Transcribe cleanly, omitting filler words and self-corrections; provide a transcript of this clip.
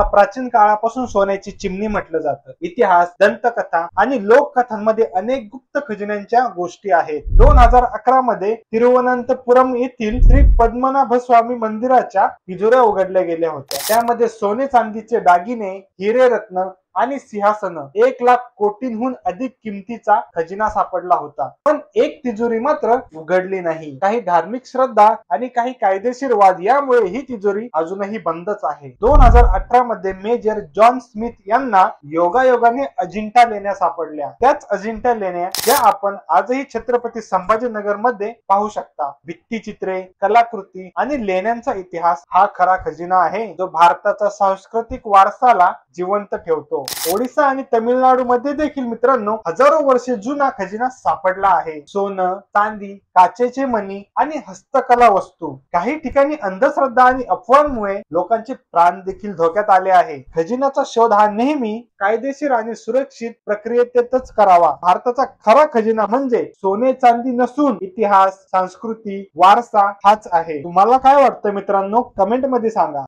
ज्याला प्राचीन काळापासून सोन्याची चिमणी म्हटलं जातं. इतिहास, दंतकथा आणि लोककथांमध्ये अनेक गुप्त खजिन्यांच्या गोष्टी आहेत. 2011 मध्ये तिरुवनंतपुरम येथील श्री पद्मनाभ स्वामी मंदिराच्या तिजोऱ्या उघडल्या गेल्या होत्या. त्यामध्ये सोने चांदीचे दागिने, हिरे रत्न आणि सिंहासन 1,00,000 कोटींहून अधिक किमतीचा खजिना सापडला होता. पण एक तिजोरी मात्र उघडली नाही. काही धार्मिक श्रद्धा आणि काही कायदेशीर वाद यामुळे ही तिजोरी अजूनही बंदच आहे. 2018 मध्ये मेजर जॉन स्मिथ यांना योगायोगाने अजिंठा लेण्या सापडल्या. त्याच अजिंठा लेण्या ज्या आपण आजही छत्रपती संभाजीनगर मध्ये पाहू शकता. भित्तिचित्रे, कलाकृती आणि लेण्यांचा इतिहास हा खरा खजिना आहे, जो भारताचा सांस्कृतिक वारसाला जिवंत ठेवतो. ओडिसा आणि तमिळनाडू मध्ये देखील मित्रांनो हजारो वर्षे जुना खजिना सापडला आहे. सोनं, चांदी, काचेचे मणी आणि हस्तकला वस्तू. काही ठिकाणी अंधश्रद्धा आणि अफवांमुळे लोकांचे प्राण देखील धोक्यात आले आहे. खजिन्याचा शोध हा नेहमी कायदेशीर आणि सुरक्षित प्रक्रियेतच करावा. भारताचा खरा खजिना म्हणजे सोने चांदी नसून इतिहास, संस्कृती, वारसा हाच आहे. तुम्हाला काय वाटतं मित्रांनो? कमेंट मध्ये सांगा.